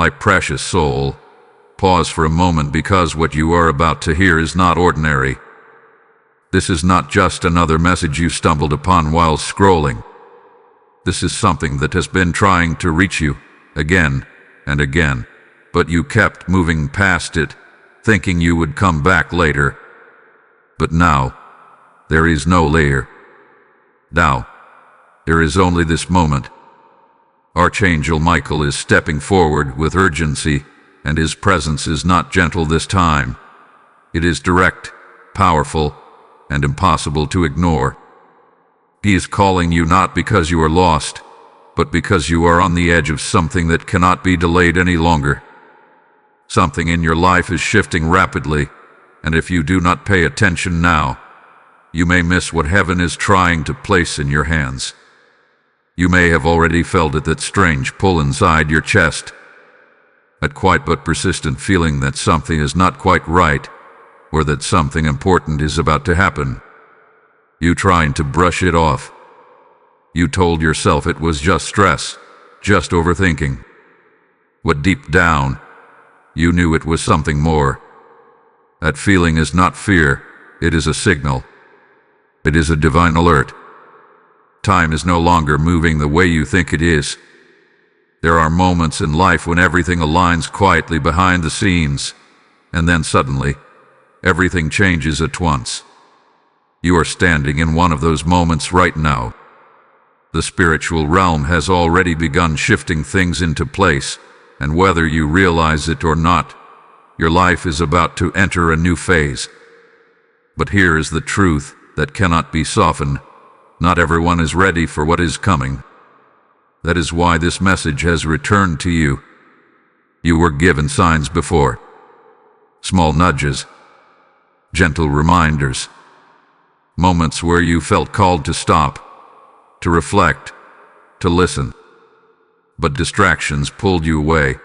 My precious soul, pause for a moment, because what you are about to hear is not ordinary. This is not just another message you stumbled upon while scrolling. This is something that has been trying to reach you again and again, but you kept moving past it, thinking you would come back later. But now, there is no later. Now, there is only this moment. Archangel Michael is stepping forward with urgency, and his presence is not gentle this time. It is direct, powerful, and impossible to ignore. He is calling you not because you are lost, but because you are on the edge of something that cannot be delayed any longer. Something in your life is shifting rapidly, and if you do not pay attention now, you may miss what heaven is trying to place in your hands. You may have already felt it, that strange pull inside your chest, that quiet but persistent feeling that something is not quite right, or that something important is about to happen. You trying to brush it off. You told yourself it was just stress, just overthinking. But deep down, you knew it was something more. That feeling is not fear, it is a signal. It is a divine alert. Time is no longer moving the way you think it is. There are moments in life when everything aligns quietly behind the scenes, and then suddenly, everything changes at once. You are standing in one of those moments right now. The spiritual realm has already begun shifting things into place, and whether you realize it or not, your life is about to enter a new phase. But here is the truth that cannot be softened. Not everyone is ready for what is coming. That is why this message has returned to you. You were given signs before. Small nudges, gentle reminders, moments where you felt called to stop, to reflect, to listen. But distractions pulled you away.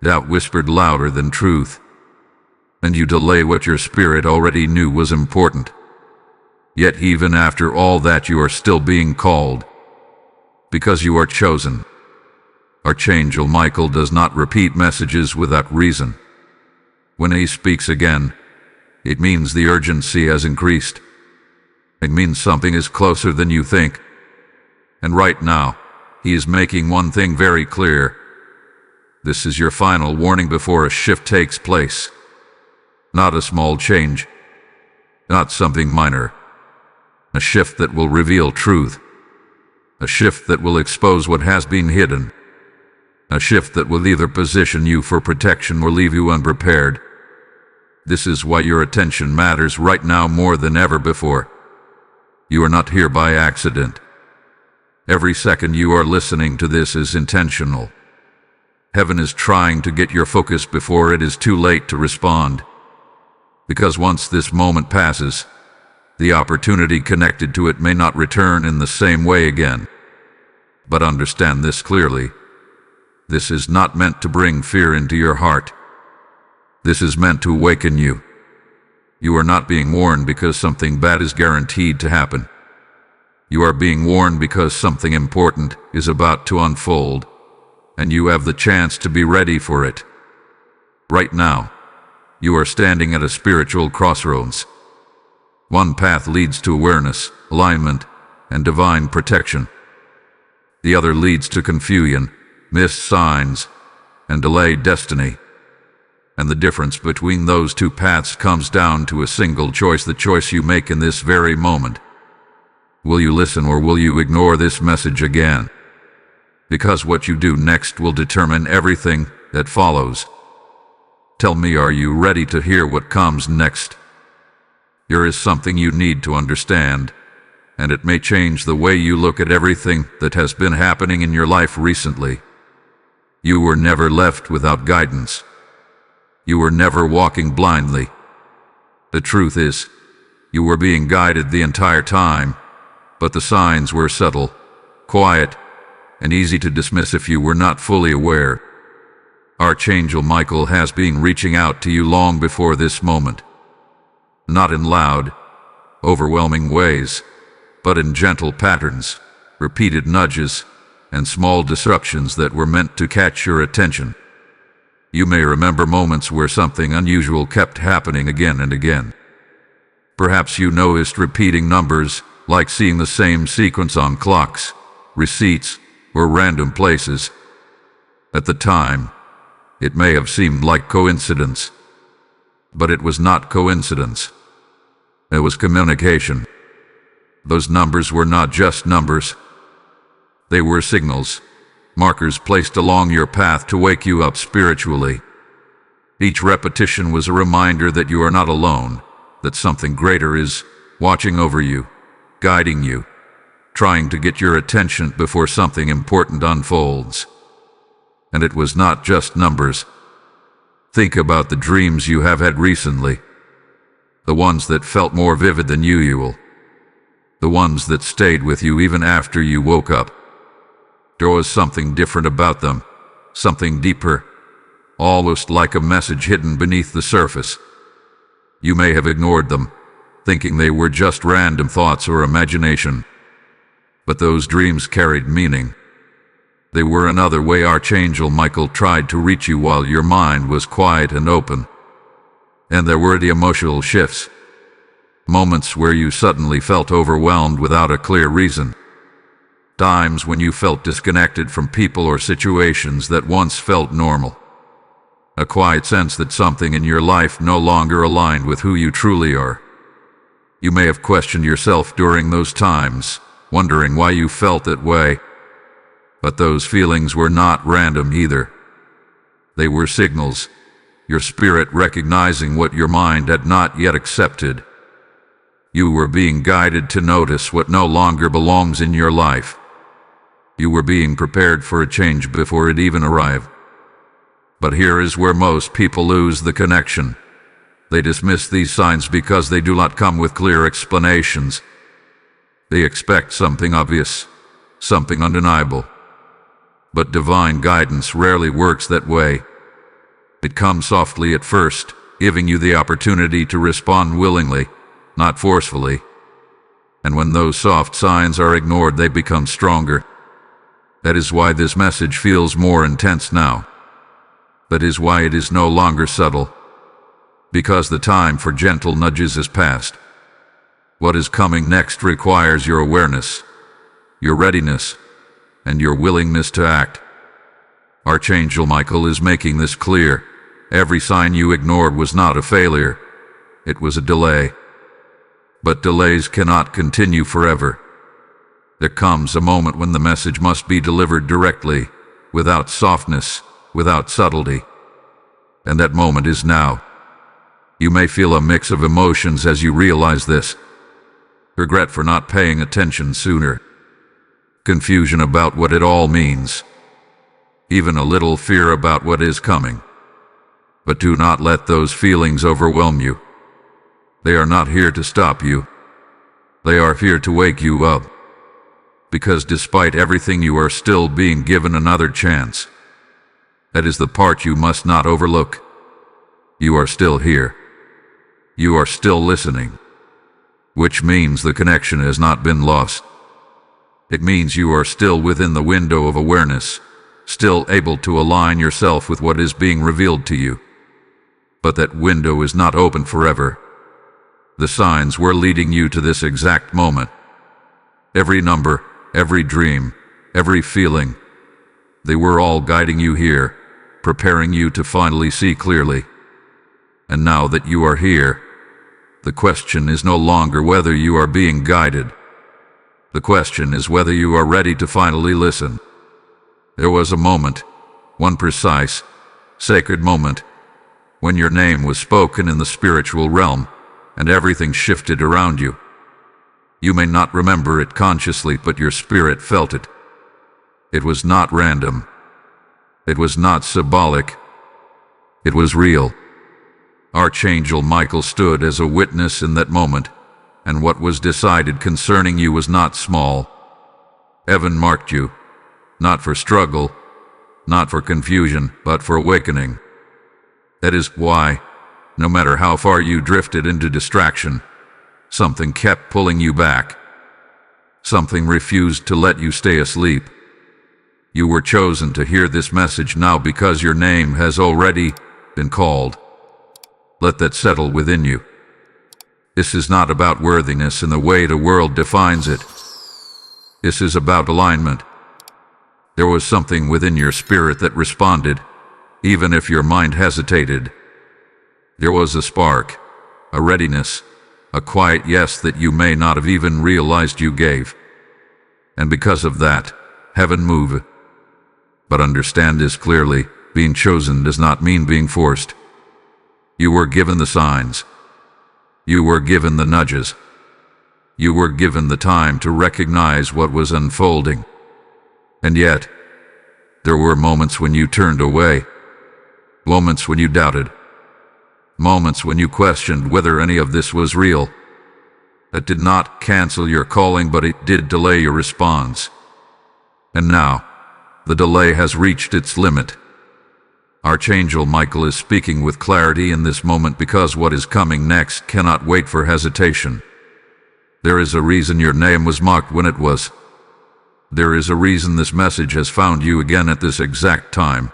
Doubt whispered louder than truth, and you delayed what your spirit already knew was important. Yet even after all that, you are still being called, because you are chosen. Archangel Michael does not repeat messages without reason. When he speaks again, it means the urgency has increased. It means something is closer than you think. And right now, he is making one thing very clear. This is your final warning before a shift takes place. Not a small change, not something minor. A shift that will reveal truth. A shift that will expose what has been hidden. A shift that will either position you for protection or leave you unprepared. This is why your attention matters right now more than ever before. You are not here by accident. Every second you are listening to this is intentional. Heaven is trying to get your focus before it is too late to respond. Because once this moment passes, the opportunity connected to it may not return in the same way again. But understand this clearly. This is not meant to bring fear into your heart. This is meant to awaken you. You are not being warned because something bad is guaranteed to happen. You are being warned because something important is about to unfold, and you have the chance to be ready for it. Right now, you are standing at a spiritual crossroads. One path leads to awareness, alignment, and divine protection. The other leads to confusion, missed signs, and delayed destiny. And the difference between those two paths comes down to a single choice, the choice you make in this very moment. Will you listen or will you ignore this message again? Because what you do next will determine everything that follows. Tell me, are you ready to hear what comes next? There is something you need to understand, and it may change the way you look at everything that has been happening in your life recently. You were never left without guidance. You were never walking blindly. The truth is, you were being guided the entire time, but the signs were subtle, quiet, and easy to dismiss if you were not fully aware. Archangel Michael has been reaching out to you long before this moment. Not in loud, overwhelming ways, but in gentle patterns, repeated nudges, and small disruptions that were meant to catch your attention. You may remember moments where something unusual kept happening again and again. Perhaps you noticed repeating numbers, like seeing the same sequence on clocks, receipts, or random places. At the time, it may have seemed like coincidence, but it was not coincidence. It was communication. Those numbers were not just numbers. They were signals, markers placed along your path to wake you up spiritually. Each repetition was a reminder that you are not alone, that something greater is watching over you, guiding you, trying to get your attention before something important unfolds. And it was not just numbers. Think about the dreams you have had recently, the ones that felt more vivid than usual, the ones that stayed with you even after you woke up. There was something different about them, something deeper, almost like a message hidden beneath the surface. You may have ignored them, thinking they were just random thoughts or imagination. But those dreams carried meaning. They were another way Archangel Michael tried to reach you while your mind was quiet and open. And there were the emotional shifts. Moments where you suddenly felt overwhelmed without a clear reason. Times when you felt disconnected from people or situations that once felt normal. A quiet sense that something in your life no longer aligned with who you truly are. You may have questioned yourself during those times, wondering why you felt that way. But those feelings were not random either. They were signals, your spirit recognizing what your mind had not yet accepted. You were being guided to notice what no longer belongs in your life. You were being prepared for a change before it even arrived. But here is where most people lose the connection. They dismiss these signs because they do not come with clear explanations. They expect something obvious, something undeniable. But divine guidance rarely works that way. It comes softly at first, giving you the opportunity to respond willingly, not forcefully. And when those soft signs are ignored, they become stronger. That is why this message feels more intense now. That is why it is no longer subtle. Because the time for gentle nudges is past. What is coming next requires your awareness, your readiness, and your willingness to act. Archangel Michael is making this clear. Every sign you ignored was not a failure. It was a delay. But delays cannot continue forever. There comes a moment when the message must be delivered directly, without softness, without subtlety. And that moment is now. You may feel a mix of emotions as you realize this. Regret for not paying attention sooner. Confusion about what it all means. Even a little fear about what is coming. But do not let those feelings overwhelm you. They are not here to stop you. They are here to wake you up. Because despite everything, you are still being given another chance. That is the part you must not overlook. You are still here. You are still listening. Which means the connection has not been lost. It means you are still within the window of awareness, still able to align yourself with what is being revealed to you. But that window is not open forever. The signs were leading you to this exact moment. Every number, every dream, every feeling, they were all guiding you here, preparing you to finally see clearly. And now that you are here, the question is no longer whether you are being guided. The question is whether you are ready to finally listen. There was a moment, one precise, sacred moment, when your name was spoken in the spiritual realm, and everything shifted around you. You may not remember it consciously, but your spirit felt it. It was not random. It was not symbolic. It was real. Archangel Michael stood as a witness in that moment, and what was decided concerning you was not small. Heaven marked you, not for struggle, not for confusion, but for awakening. That is why, no matter how far you drifted into distraction, something kept pulling you back. Something refused to let you stay asleep. You were chosen to hear this message now because your name has already been called. Let that settle within you. This is not about worthiness in the way the world defines it. This is about alignment. There was something within your spirit that responded, even if your mind hesitated. There was a spark, a readiness, a quiet yes that you may not have even realized you gave. And because of that, heaven moved. But understand this clearly, being chosen does not mean being forced. You were given the signs. You were given the nudges. You were given the time to recognize what was unfolding. And yet, there were moments when you turned away, moments when you doubted, moments when you questioned whether any of this was real. That did not cancel your calling, but it did delay your response. And now, the delay has reached its limit. Archangel Michael is speaking with clarity in this moment because what is coming next cannot wait for hesitation. There is a reason your name was marked when it was. There is a reason this message has found you again at this exact time.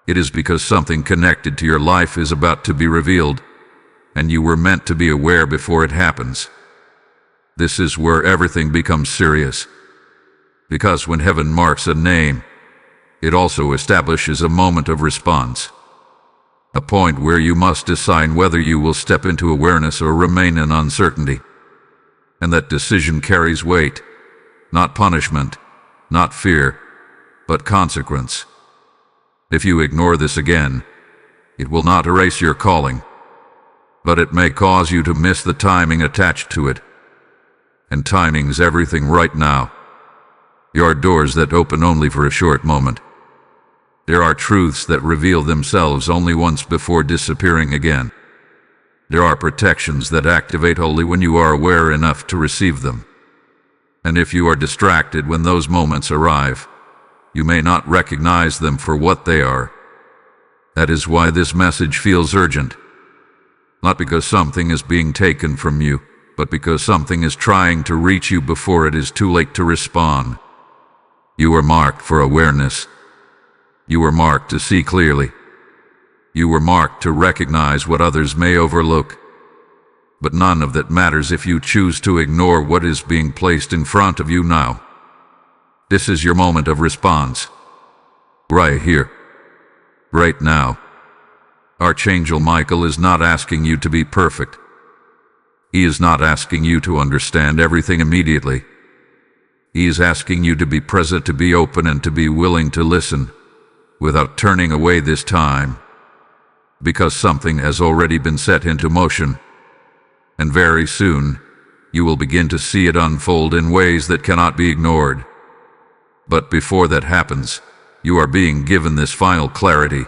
It is because something connected to your life is about to be revealed, and you were meant to be aware before it happens. This is where everything becomes serious. Because when heaven marks a name, it also establishes a moment of response. A point where you must decide whether you will step into awareness or remain in uncertainty. And that decision carries weight, not punishment, not fear, but consequence. If you ignore this again, it will not erase your calling, but it may cause you to miss the timing attached to it. And timing's everything right now. There are doors that open only for a short moment. There are truths that reveal themselves only once before disappearing again. There are protections that activate only when you are aware enough to receive them. And if you are distracted when those moments arrive, you may not recognize them for what they are. That is why this message feels urgent. Not because something is being taken from you, but because something is trying to reach you before it is too late to respond. You were marked for awareness. You were marked to see clearly. You were marked to recognize what others may overlook. But none of that matters if you choose to ignore what is being placed in front of you now. This is your moment of response. Right here. Right now. Archangel Michael is not asking you to be perfect. He is not asking you to understand everything immediately. He is asking you to be present, to be open, and to be willing to listen, without turning away this time. Because something has already been set into motion. And very soon, you will begin to see it unfold in ways that cannot be ignored. But before that happens, you are being given this final clarity,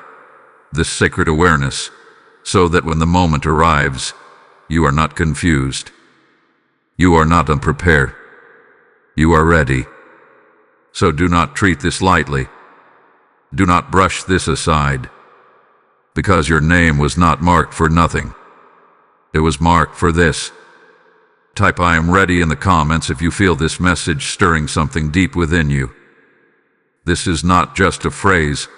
this sacred awareness, so that when the moment arrives, you are not confused. You are not unprepared. You are ready. So do not treat this lightly. Do not brush this aside. Because your name was not marked for nothing. It was marked for this. Type "I am ready" in the comments if you feel this message stirring something deep within you. This is not just a phrase.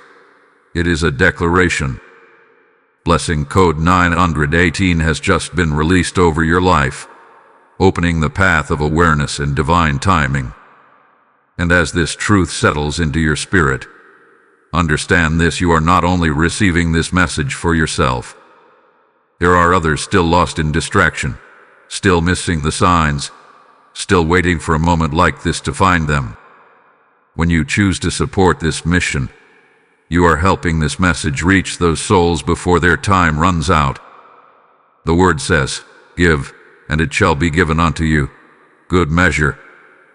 It is a declaration. Blessing code 918 has just been released over your life, opening the path of awareness and divine timing. And as this truth settles into your spirit, understand this: you are not only receiving this message for yourself. There are others still lost in distraction, still missing the signs, still waiting for a moment like this to find them. When you choose to support this mission, you are helping this message reach those souls before their time runs out. The word says, "Give, and it shall be given unto you. Good measure,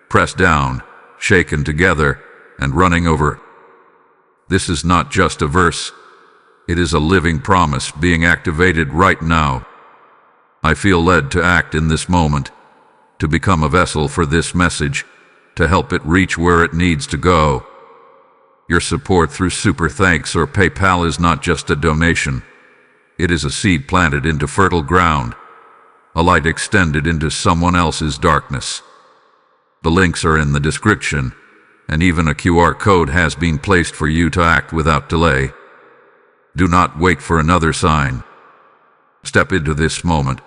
pressed down, shaken together, and running over." This is not just a verse. It is a living promise being activated right now. I feel led to act in this moment, to become a vessel for this message, to help it reach where it needs to go. Your support through Super Thanks or PayPal is not just a donation. It is a seed planted into fertile ground, a light extended into someone else's darkness. The links are in the description, and even a QR code has been placed for you to act without delay. Do not wait for another sign. Step into this moment.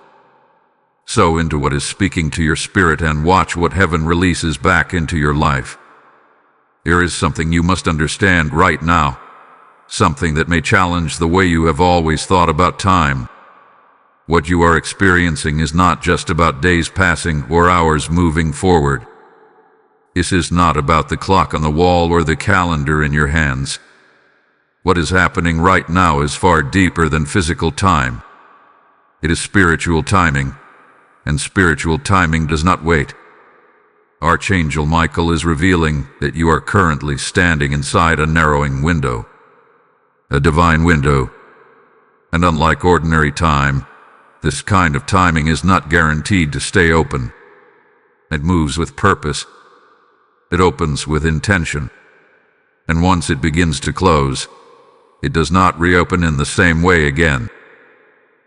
Sow into what is speaking to your spirit and watch what heaven releases back into your life. There is something you must understand right now, something that may challenge the way you have always thought about time. What you are experiencing is not just about days passing or hours moving forward. This is not about the clock on the wall or the calendar in your hands. What is happening right now is far deeper than physical time. It is spiritual timing, and spiritual timing does not wait. Archangel Michael is revealing that you are currently standing inside a narrowing window, a divine window. And unlike ordinary time, this kind of timing is not guaranteed to stay open. It moves with purpose. It opens with intention. And once it begins to close, it does not reopen in the same way again.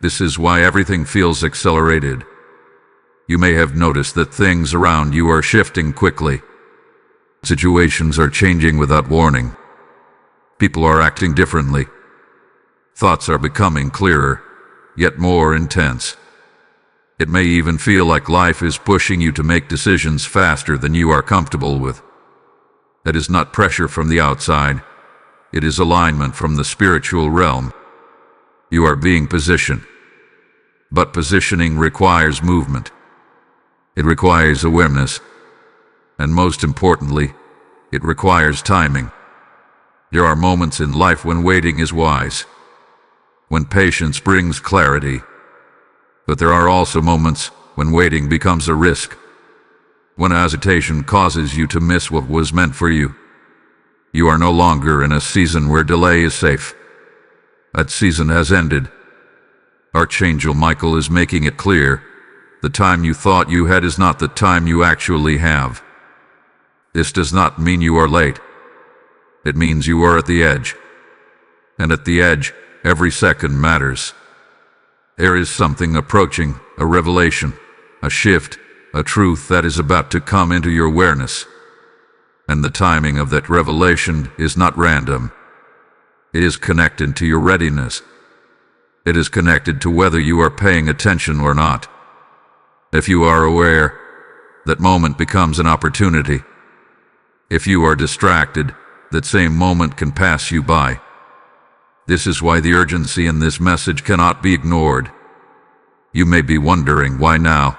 This is why everything feels accelerated. You may have noticed that things around you are shifting quickly. Situations are changing without warning. People are acting differently. Thoughts are becoming clearer, yet more intense. It may even feel like life is pushing you to make decisions faster than you are comfortable with. That is not pressure from the outside. It is alignment from the spiritual realm. You are being positioned. But positioning requires movement. It requires awareness. And most importantly, it requires timing. There are moments in life when waiting is wise, when patience brings clarity. But there are also moments when waiting becomes a risk, when hesitation causes you to miss what was meant for you. You are no longer in a season where delay is safe. That season has ended. Archangel Michael is making it clear, the time you thought you had is not the time you actually have. This does not mean you are late. It means you are at the edge. And at the edge, every second matters. There is something approaching, a revelation, a shift, a truth that is about to come into your awareness. And the timing of that revelation is not random. It is connected to your readiness. It is connected to whether you are paying attention or not. If you are aware, that moment becomes an opportunity. If you are distracted, that same moment can pass you by. This is why the urgency in this message cannot be ignored. You may be wondering, why now?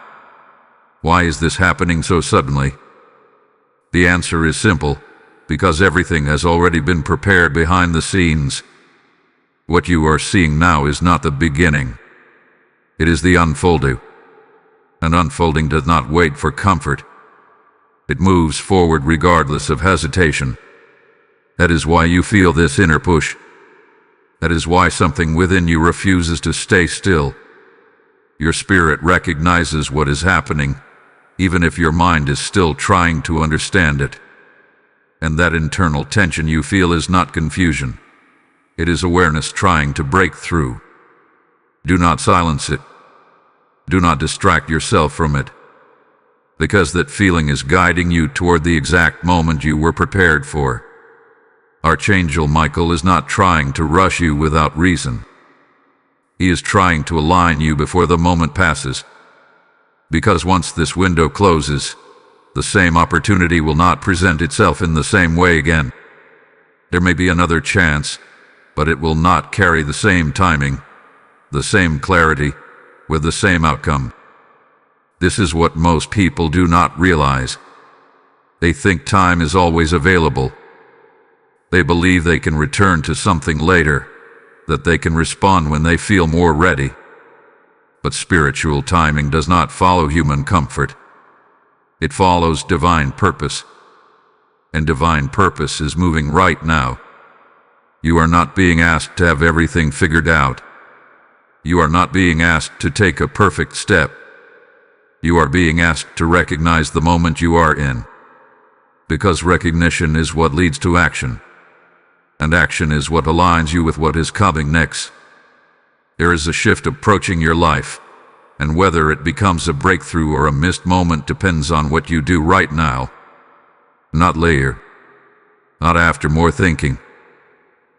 Why is this happening so suddenly? The answer is simple, because everything has already been prepared behind the scenes. What you are seeing now is not the beginning. It is the unfolding. And unfolding does not wait for comfort. It moves forward regardless of hesitation. That is why you feel this inner push. That is why something within you refuses to stay still. Your spirit recognizes what is happening, even if your mind is still trying to understand it. And that internal tension you feel is not confusion. It is awareness trying to break through. Do not silence it. Do not distract yourself from it, because that feeling is guiding you toward the exact moment you were prepared for. Archangel Michael is not trying to rush you without reason. He is trying to align you before the moment passes. Because once this window closes, the same opportunity will not present itself in the same way again. There may be another chance, but it will not carry the same timing, the same clarity, with the same outcome. This is what most people do not realize. They think time is always available. They believe they can return to something later, that they can respond when they feel more ready. But spiritual timing does not follow human comfort. It follows divine purpose. And divine purpose is moving right now. You are not being asked to have everything figured out. You are not being asked to take a perfect step. You are being asked to recognize the moment you are in. Because recognition is what leads to action. And action is what aligns you with what is coming next. There is a shift approaching your life, and whether it becomes a breakthrough or a missed moment depends on what you do right now, not later. not after more thinking,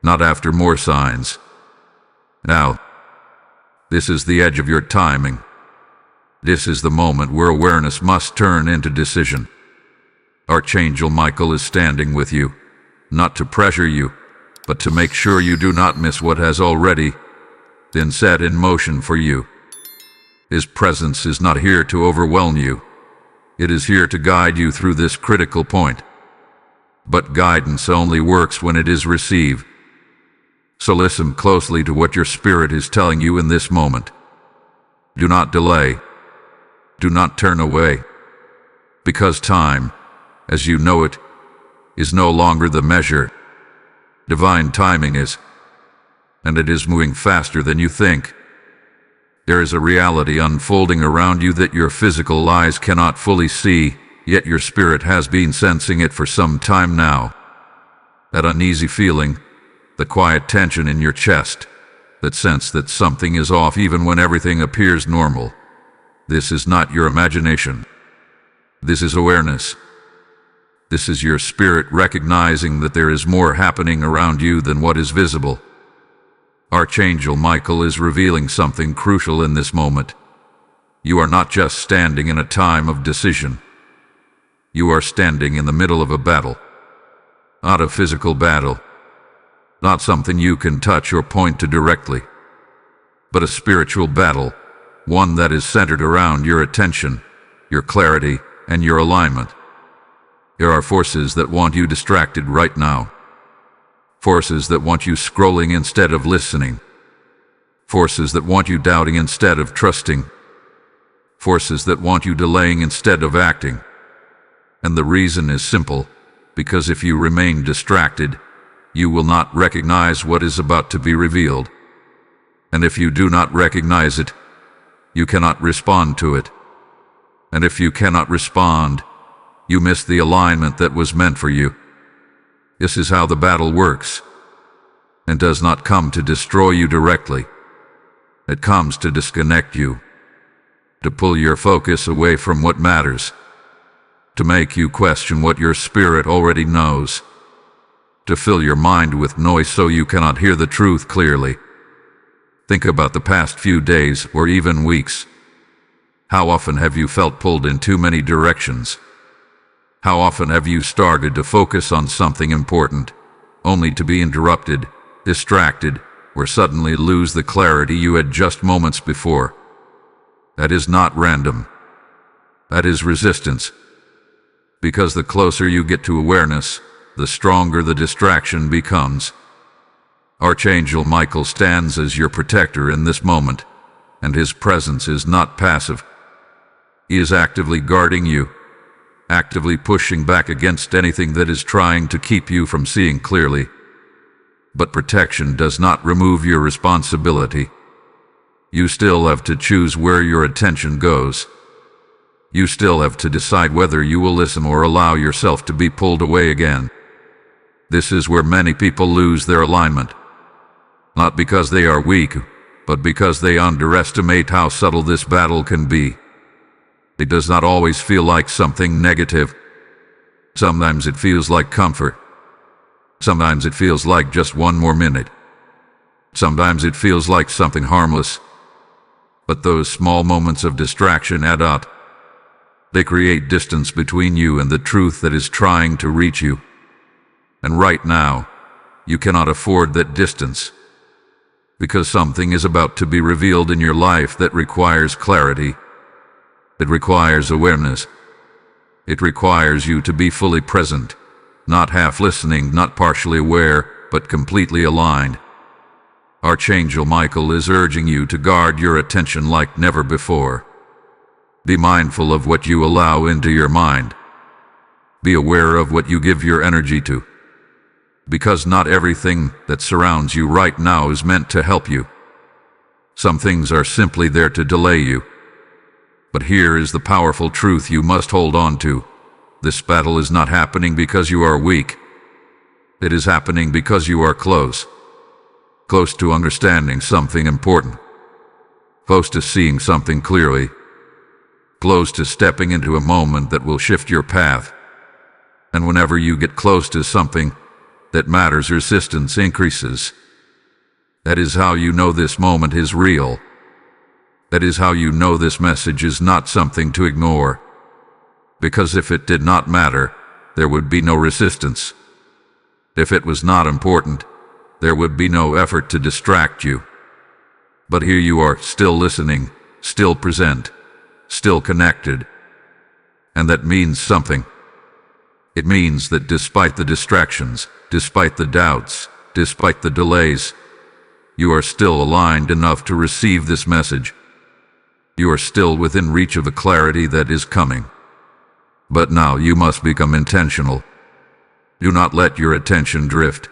not after more signs. Now, this is the edge of your timing. This is the moment where awareness must turn into decision. Archangel Michael is standing with you, not to pressure you, but to make sure you do not miss what has already been set in motion for you. His presence is not here to overwhelm you. It is here to guide you through this critical point. But guidance only works when it is received. So listen closely to what your spirit is telling you in this moment. Do not delay. Do not turn away. Because time, as you know it, is no longer the measure. Divine timing is, and it is moving faster than you think. There is a reality unfolding around you that your physical eyes cannot fully see, yet your spirit has been sensing it for some time now. That uneasy feeling, the quiet tension in your chest, that sense that something is off even when everything appears normal. This is not your imagination. This is awareness. This is your spirit recognizing that there is more happening around you than what is visible. Archangel Michael is revealing something crucial in this moment. You are not just standing in a time of decision. You are standing in the middle of a battle. Not a physical battle. Not something you can touch or point to directly. But a spiritual battle, one that is centered around your attention, your clarity, and your alignment. There are forces that want you distracted right now. Forces that want you scrolling instead of listening. Forces that want you doubting instead of trusting. Forces that want you delaying instead of acting. And the reason is simple, because if you remain distracted, you will not recognize what is about to be revealed. And if you do not recognize it, you cannot respond to it. And if you cannot respond, you miss the alignment that was meant for you. This is how the battle works, and does not come to destroy you directly. It comes to disconnect you, to pull your focus away from what matters, to make you question what your spirit already knows, to fill your mind with noise so you cannot hear the truth clearly. Think about the past few days or even weeks. How often have you felt pulled in too many directions? How often have you started to focus on something important, only to be interrupted, distracted, or suddenly lose the clarity you had just moments before? That is not random. That is resistance. Because the closer you get to awareness, the stronger the distraction becomes. Archangel Michael stands as your protector in this moment, and his presence is not passive. He is actively guarding you, actively pushing back against anything that is trying to keep you from seeing clearly. But protection does not remove your responsibility. You still have to choose where your attention goes. You still have to decide whether you will listen or allow yourself to be pulled away again. This is where many people lose their alignment. Not because they are weak, but because they underestimate how subtle this battle can be. It does not always feel like something negative. Sometimes it feels like comfort. Sometimes it feels like just one more minute. Sometimes it feels like something harmless. But those small moments of distraction add up. They create distance between you and the truth that is trying to reach you. And right now, you cannot afford that distance. Because something is about to be revealed in your life that requires clarity. It requires awareness. It requires you to be fully present, not half listening, not partially aware, but completely aligned. Archangel Michael is urging you to guard your attention like never before. Be mindful of what you allow into your mind. Be aware of what you give your energy to. Because not everything that surrounds you right now is meant to help you. Some things are simply there to delay you. But here is the powerful truth you must hold on to. This battle is not happening because you are weak. It is happening because you are close. Close to understanding something important. Close to seeing something clearly. Close to stepping into a moment that will shift your path. And whenever you get close to something, that matter's resistance increases. That is how you know this moment is real. That is how you know this message is not something to ignore. Because if it did not matter, there would be no resistance. If it was not important, there would be no effort to distract you. But here you are, still listening, still present, still connected. And that means something. It means that despite the distractions, despite the doubts, despite the delays, you are still aligned enough to receive this message. You are still within reach of the clarity that is coming. But now you must become intentional. Do not let your attention drift.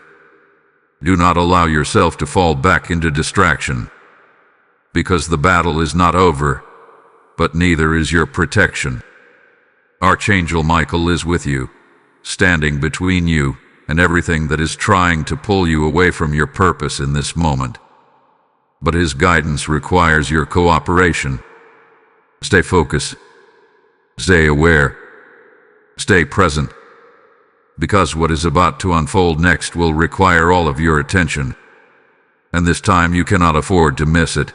Do not allow yourself to fall back into distraction. Because the battle is not over, but neither is your protection. Archangel Michael is with you, standing between you and everything that is trying to pull you away from your purpose in this moment. But his guidance requires your cooperation. Stay focused. Stay aware. Stay present. Because what is about to unfold next will require all of your attention. And this time you cannot afford to miss it.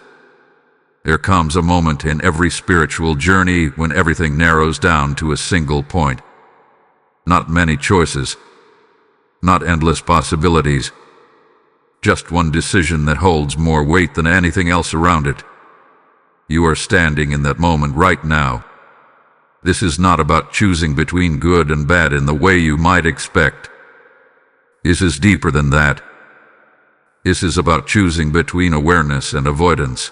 There comes a moment in every spiritual journey when everything narrows down to a single point. Not many choices. Not endless possibilities. Just one decision that holds more weight than anything else around it. You are standing in that moment right now. This is not about choosing between good and bad in the way you might expect. This is deeper than that. This is about choosing between awareness and avoidance.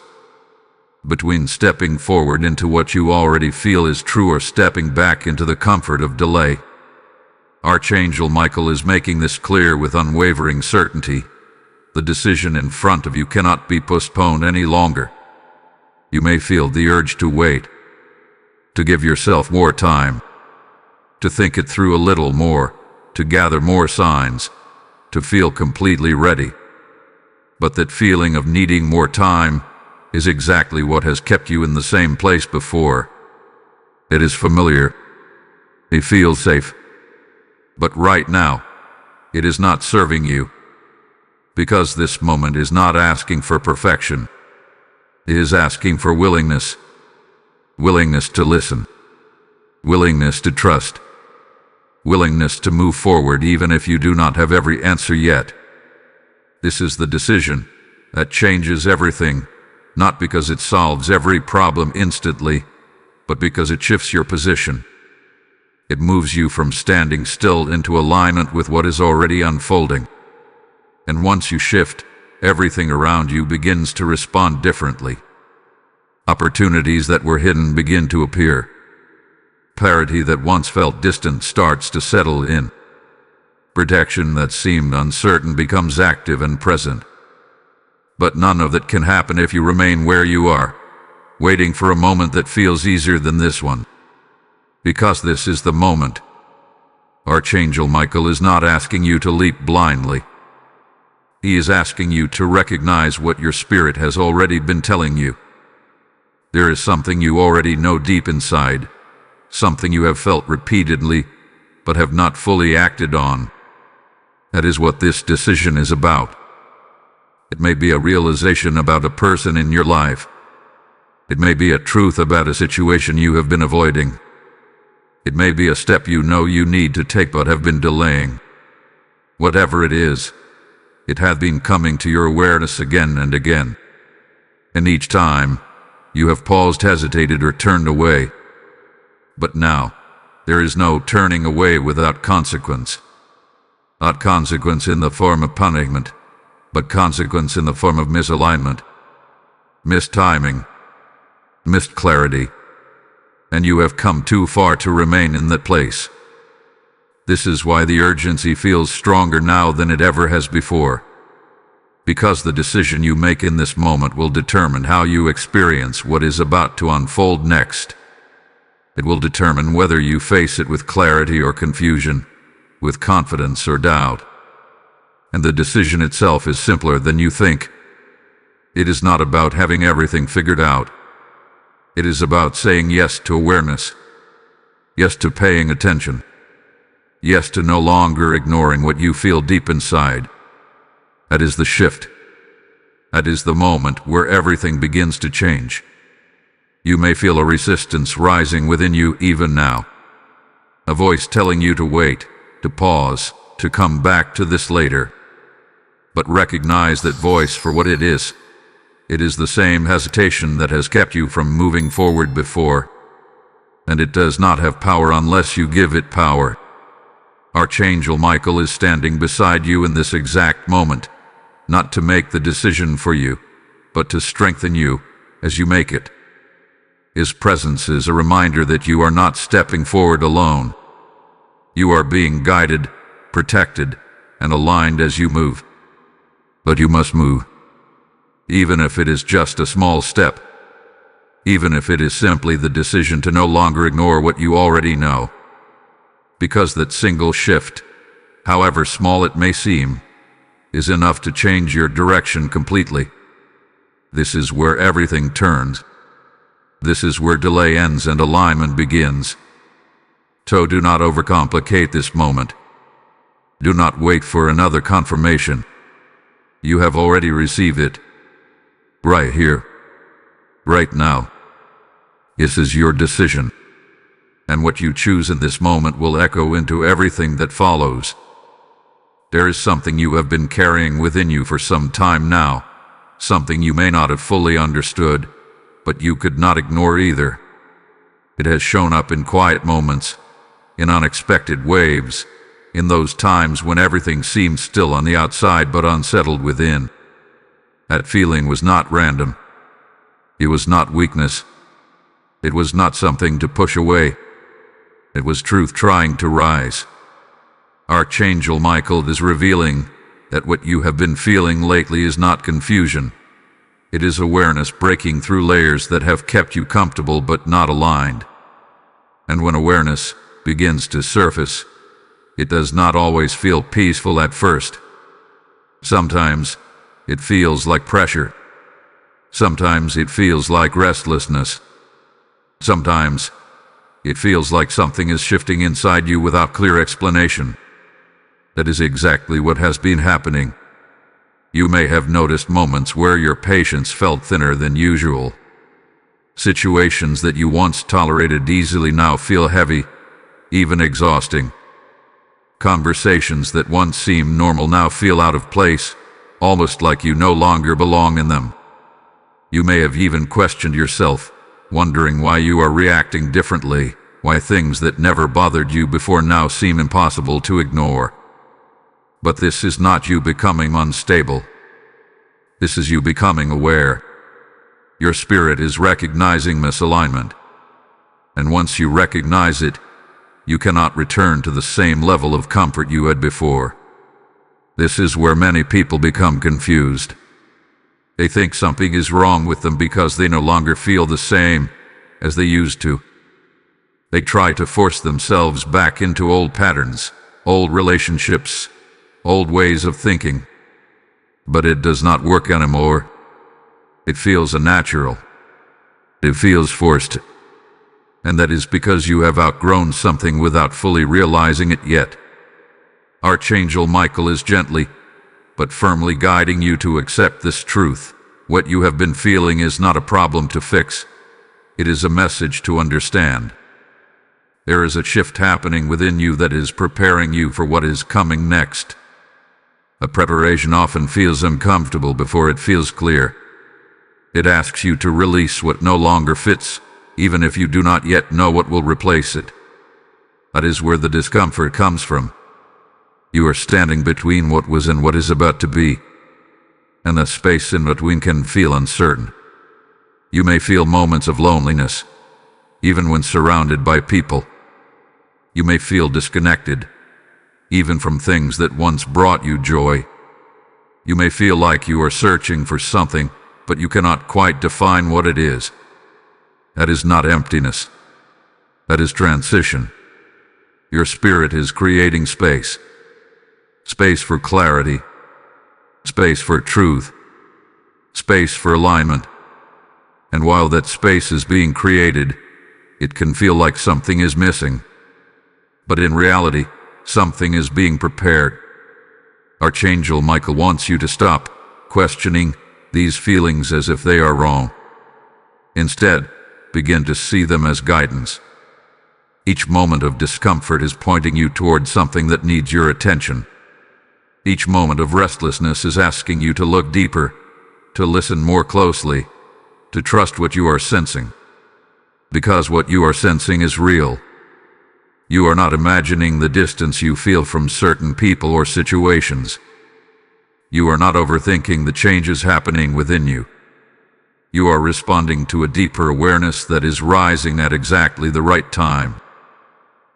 Between stepping forward into what you already feel is true or stepping back into the comfort of delay. Archangel Michael is making this clear with unwavering certainty. The decision in front of you cannot be postponed any longer. You may feel the urge to wait, to give yourself more time, to think it through a little more, to gather more signs, to feel completely ready. But that feeling of needing more time is exactly what has kept you in the same place before. It is familiar. It feels safe. But right now, it is not serving you. Because this moment is not asking for perfection. It is asking for willingness. Willingness to listen. Willingness to trust. Willingness to move forward even if you do not have every answer yet. This is the decision that changes everything, not because it solves every problem instantly, but because it shifts your position. It moves you from standing still into alignment with what is already unfolding. And once you shift, everything around you begins to respond differently. Opportunities that were hidden begin to appear. Clarity that once felt distant starts to settle in. Protection that seemed uncertain becomes active and present. But none of that can happen if you remain where you are, waiting for a moment that feels easier than this one. Because this is the moment. Archangel Michael is not asking you to leap blindly. He is asking you to recognize what your spirit has already been telling you. There is something you already know deep inside, something you have felt repeatedly, but have not fully acted on. That is what this decision is about. It may be a realization about a person in your life. It may be a truth about a situation you have been avoiding. It may be a step you know you need to take but have been delaying. Whatever it is, it hath been coming to your awareness again and again. And each time, you have paused, hesitated, or turned away. But now, there is no turning away without consequence. Not consequence in the form of punishment, but consequence in the form of misalignment, missed timing, missed clarity, and you have come too far to remain in that place. This is why the urgency feels stronger now than it ever has before. Because the decision you make in this moment will determine how you experience what is about to unfold next. It will determine whether you face it with clarity or confusion, with confidence or doubt. And the decision itself is simpler than you think. It is not about having everything figured out. It is about saying yes to awareness, yes to paying attention, Yes to no longer ignoring what you feel deep inside. That is the shift. That is the moment where everything begins to change. You may feel a resistance rising within you even now. A voice telling you to wait, to pause, to come back to this later. But recognize that voice for what it is. It is the same hesitation that has kept you from moving forward before. And it does not have power unless you give it power. Archangel Michael is standing beside you in this exact moment, not to make the decision for you, but to strengthen you as you make it. His presence is a reminder that you are not stepping forward alone. You are being guided, protected, and aligned as you move. But you must move. Even if it is just a small step. Even if it is simply the decision to no longer ignore what you already know. Because that single shift, however small it may seem, is enough to change your direction completely. This is where everything turns. This is where delay ends and alignment begins. So do not overcomplicate this moment. Do not wait for another confirmation. You have already received it. Right here. Right now. This is your decision. And what you choose in this moment will echo into everything that follows. There is something you have been carrying within you for some time now, something you may not have fully understood, but you could not ignore either. It has shown up in quiet moments, in unexpected waves, in those times when everything seemed still on the outside but unsettled within. That feeling was not random. It was not weakness. It was not something to push away. It was truth trying to rise. Archangel Michael is revealing that what you have been feeling lately is not confusion. It is awareness breaking through layers that have kept you comfortable but not aligned. And when awareness begins to surface, it does not always feel peaceful at first. Sometimes it feels like pressure. Sometimes it feels like restlessness. Sometimes it feels like something is shifting inside you without clear explanation. That is exactly what has been happening. You may have noticed moments where your patience felt thinner than usual. Situations that you once tolerated easily now feel heavy, even exhausting. Conversations that once seemed normal now feel out of place, almost like you no longer belong in them. You may have even questioned yourself, wondering why you are reacting differently, why things that never bothered you before now seem impossible to ignore. But this is not you becoming unstable. This is you becoming aware. Your spirit is recognizing misalignment. And once you recognize it, you cannot return to the same level of comfort you had before. This is where many people become confused. They think something is wrong with them because they no longer feel the same as they used to. They try to force themselves back into old patterns, old relationships, old ways of thinking. But it does not work anymore. It feels unnatural. It feels forced. And that is because you have outgrown something without fully realizing it yet. Archangel Michael is gently, but firmly guiding you to accept this truth. What you have been feeling is not a problem to fix. It is a message to understand. There is a shift happening within you that is preparing you for what is coming next. A preparation often feels uncomfortable before it feels clear. It asks you to release what no longer fits, even if you do not yet know what will replace it. That is where the discomfort comes from. You are standing between what was and what is about to be, and the space in between can feel uncertain. You may feel moments of loneliness, even when surrounded by people. You may feel disconnected, even from things that once brought you joy. You may feel like you are searching for something, but you cannot quite define what it is. That is not emptiness. That is transition. Your spirit is creating space. Space for clarity. Space for truth. Space for alignment. And while that space is being created, it can feel like something is missing. But in reality, something is being prepared. Archangel Michael wants you to stop questioning these feelings as if they are wrong. Instead, begin to see them as guidance. Each moment of discomfort is pointing you toward something that needs your attention. Each moment of restlessness is asking you to look deeper, to listen more closely, to trust what you are sensing. Because what you are sensing is real. You are not imagining the distance you feel from certain people or situations. You are not overthinking the changes happening within you. You are responding to a deeper awareness that is rising at exactly the right time.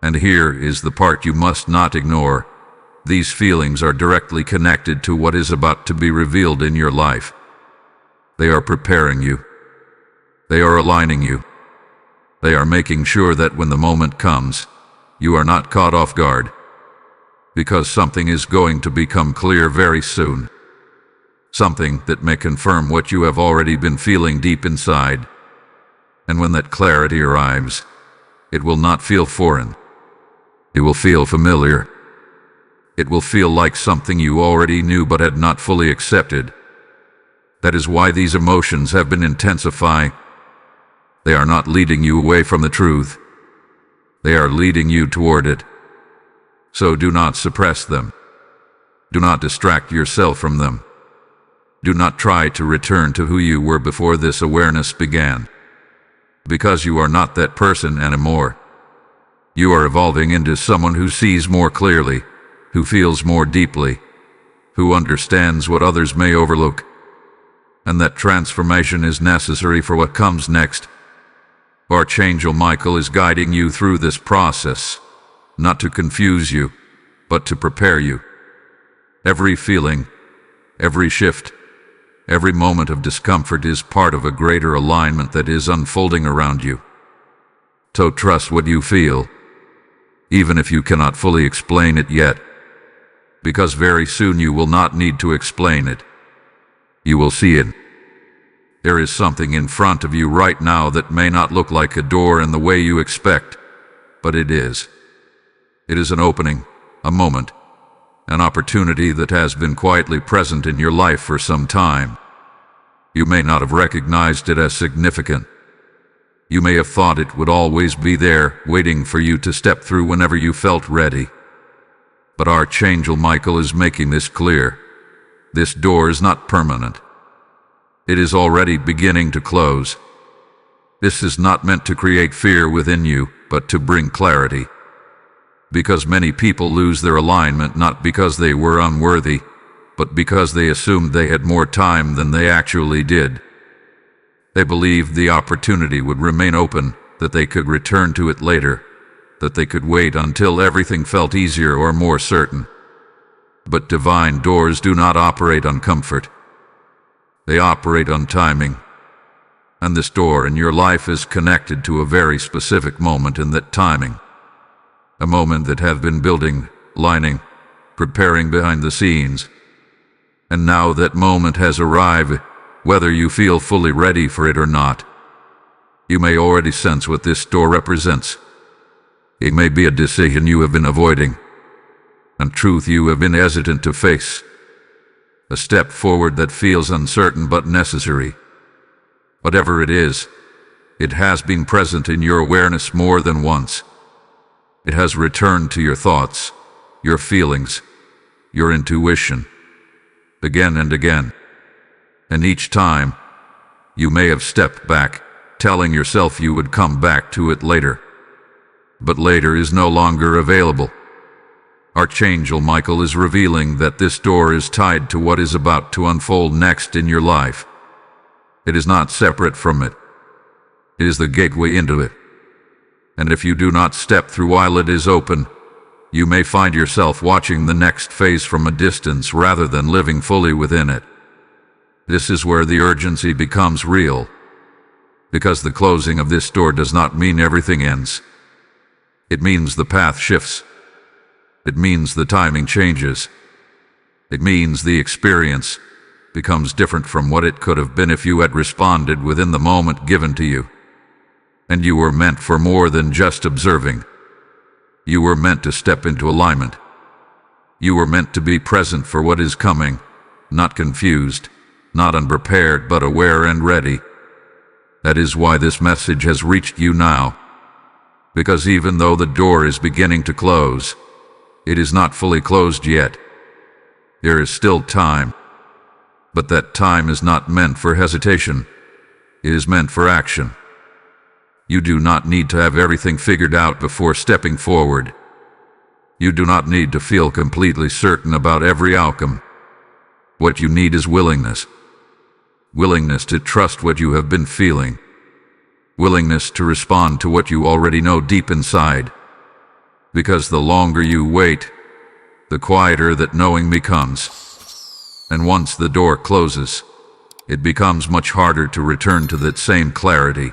And here is the part you must not ignore. These feelings are directly connected to what is about to be revealed in your life. They are preparing you. They are aligning you. They are making sure that when the moment comes, you are not caught off guard. Because something is going to become clear very soon. Something that may confirm what you have already been feeling deep inside. And when that clarity arrives, it will not feel foreign. It will feel familiar. It will feel like something you already knew but had not fully accepted. That is why these emotions have been intensifying. They are not leading you away from the truth. They are leading you toward it. So do not suppress them. Do not distract yourself from them. Do not try to return to who you were before this awareness began. Because you are not that person anymore. You are evolving into someone who sees more clearly, who feels more deeply, who understands what others may overlook. And that transformation is necessary for what comes next. Archangel Michael is guiding you through this process, not to confuse you, but to prepare you. Every feeling, every shift, every moment of discomfort is part of a greater alignment that is unfolding around you. So trust what you feel, even if you cannot fully explain it yet, because very soon you will not need to explain it. You will see it. There is something in front of you right now that may not look like a door in the way you expect, but it is. It is an opening, a moment, an opportunity that has been quietly present in your life for some time. You may not have recognized it as significant. You may have thought it would always be there, waiting for you to step through whenever you felt ready. But Archangel Michael is making this clear. This door is not permanent. It is already beginning to close. This is not meant to create fear within you, but to bring clarity. Because many people lose their alignment not because they were unworthy, but because they assumed they had more time than they actually did. They believed the opportunity would remain open, that they could return to it later, that they could wait until everything felt easier or more certain. But divine doors do not operate on comfort. They operate on timing. And this door in your life is connected to a very specific moment in that timing. A moment that has been building, lining, preparing behind the scenes. And now that moment has arrived, whether you feel fully ready for it or not. You may already sense what this door represents. It may be a decision you have been avoiding, a truth you have been hesitant to face, a step forward that feels uncertain but necessary. Whatever it is, it has been present in your awareness more than once. It has returned to your thoughts, your feelings, your intuition, again and again. And each time, you may have stepped back, telling yourself you would come back to it later. But later is no longer available. Archangel Michael is revealing that this door is tied to what is about to unfold next in your life. It is not separate from it. It is the gateway into it. And if you do not step through while it is open, you may find yourself watching the next phase from a distance rather than living fully within it. This is where the urgency becomes real, because the closing of this door does not mean everything ends. It means the path shifts. It means the timing changes. It means the experience becomes different from what it could have been if you had responded within the moment given to you. And you were meant for more than just observing. You were meant to step into alignment. You were meant to be present for what is coming, not confused, not unprepared, but aware and ready. That is why this message has reached you now. Because even though the door is beginning to close, it is not fully closed yet. There is still time. But that time is not meant for hesitation. It is meant for action. You do not need to have everything figured out before stepping forward. You do not need to feel completely certain about every outcome. What you need is willingness. Willingness to trust what you have been feeling. Willingness to respond to what you already know deep inside. Because the longer you wait, the quieter that knowing becomes. And once the door closes, it becomes much harder to return to that same clarity.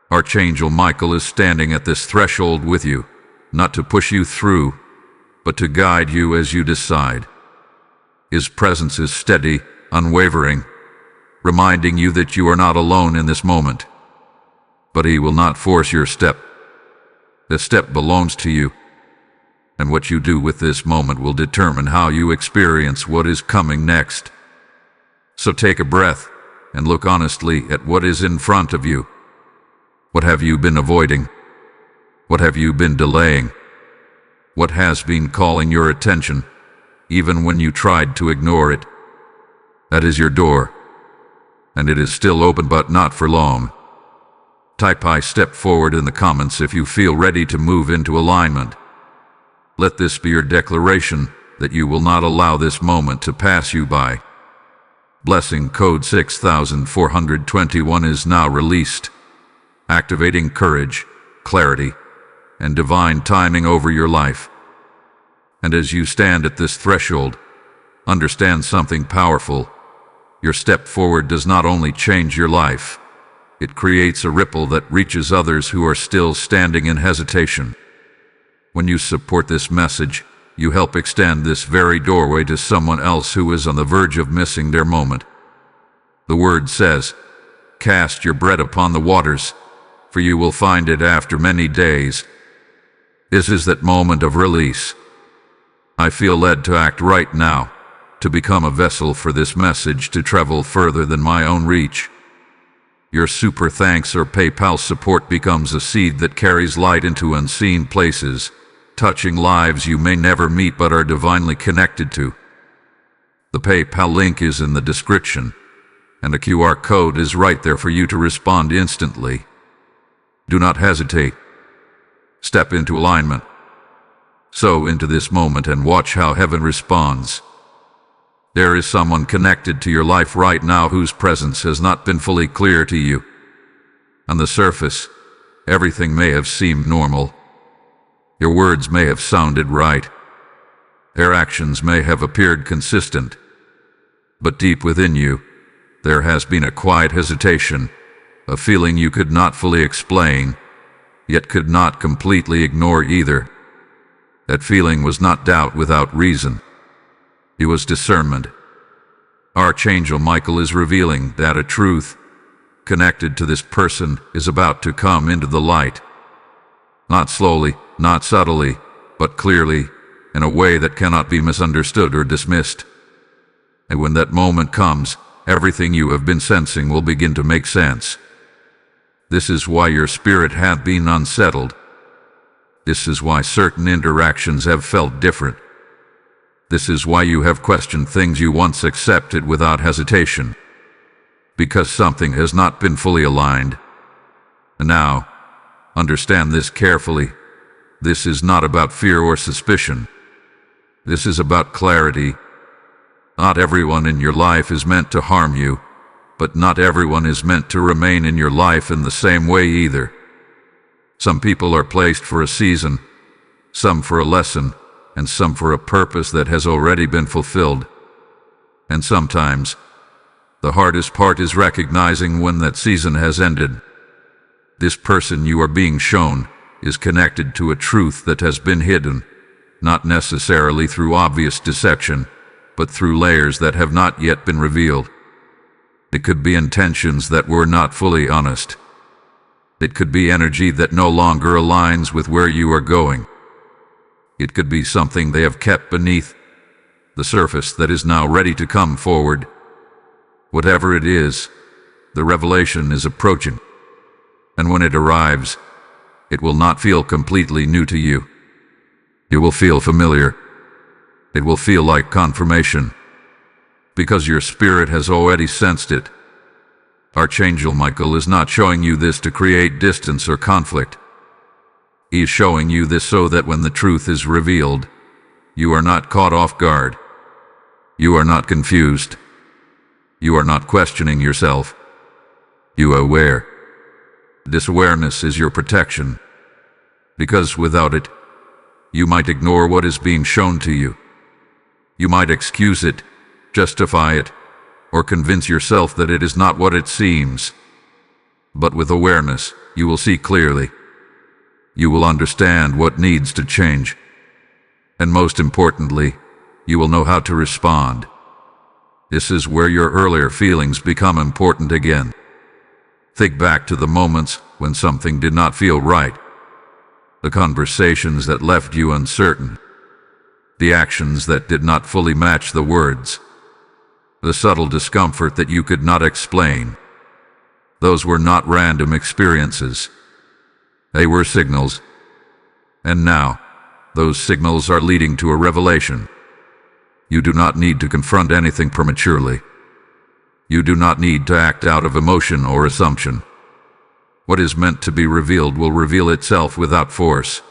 Archangel Michael is standing at this threshold with you, not to push you through, but to guide you as you decide. His presence is steady, unwavering, reminding you that you are not alone in this moment. But he will not force your step. The step belongs to you, and what you do with this moment will determine how you experience what is coming next. So take a breath and look honestly at what is in front of you. What have you been avoiding? What have you been delaying? What has been calling your attention, even when you tried to ignore it? That is your door, and it is still open, but not for long. Type "I step forward" in the comments if you feel ready to move into alignment. Let this be your declaration that you will not allow this moment to pass you by. Blessing code 6421 is now released, activating courage, clarity, and divine timing over your life. And as you stand at this threshold, understand something powerful. Your step forward does not only change your life, it creates a ripple that reaches others who are still standing in hesitation. When you support this message, you help extend this very doorway to someone else who is on the verge of missing their moment. The word says, "Cast your bread upon the waters, for you will find it after many days." This is that moment of release. I feel led to act right now, to become a vessel for this message to travel further than my own reach. Your super thanks or PayPal support becomes a seed that carries light into unseen places, touching lives you may never meet but are divinely connected to. The PayPal link is in the description, and a QR code is right there for you to respond instantly. Do not hesitate. Step into alignment. Sow into this moment and watch how heaven responds. There is someone connected to your life right now whose presence has not been fully clear to you. On the surface, everything may have seemed normal. Your words may have sounded right. Their actions may have appeared consistent. But deep within you, there has been a quiet hesitation, a feeling you could not fully explain, yet could not completely ignore either. That feeling was not doubt without reason. It was discernment. Archangel Michael is revealing that a truth connected to this person is about to come into the light. Not slowly, not subtly, but clearly, in a way that cannot be misunderstood or dismissed. And when that moment comes, everything you have been sensing will begin to make sense. This is why your spirit had been unsettled. This is why certain interactions have felt different. This is why you have questioned things you once accepted without hesitation. Because something has not been fully aligned. And now, understand this carefully. This is not about fear or suspicion. This is about clarity. Not everyone in your life is meant to harm you, but not everyone is meant to remain in your life in the same way either. Some people are placed for a season, some for a lesson, and some for a purpose that has already been fulfilled. And sometimes, the hardest part is recognizing when that season has ended. This person you are being shown is connected to a truth that has been hidden, not necessarily through obvious deception, but through layers that have not yet been revealed. It could be intentions that were not fully honest. It could be energy that no longer aligns with where you are going. It could be something they have kept beneath the surface that is now ready to come forward. Whatever it is, the revelation is approaching, and when it arrives, it will not feel completely new to you. It will feel familiar. It will feel like confirmation, because your spirit has already sensed it. Archangel Michael is not showing you this to create distance or conflict. He is showing you this so that when the truth is revealed, you are not caught off guard. You are not confused. You are not questioning yourself. You are aware. This awareness is your protection, because without it, you might ignore what is being shown to you. You might excuse it, justify it, or convince yourself that it is not what it seems. But with awareness, you will see clearly. You will understand what needs to change. And most importantly, you will know how to respond. This is where your earlier feelings become important again. Think back to the moments when something did not feel right. The conversations that left you uncertain. The actions that did not fully match the words. The subtle discomfort that you could not explain. Those were not random experiences. They were signals. And now, those signals are leading to a revelation. You do not need to confront anything prematurely. You do not need to act out of emotion or assumption. What is meant to be revealed will reveal itself without force.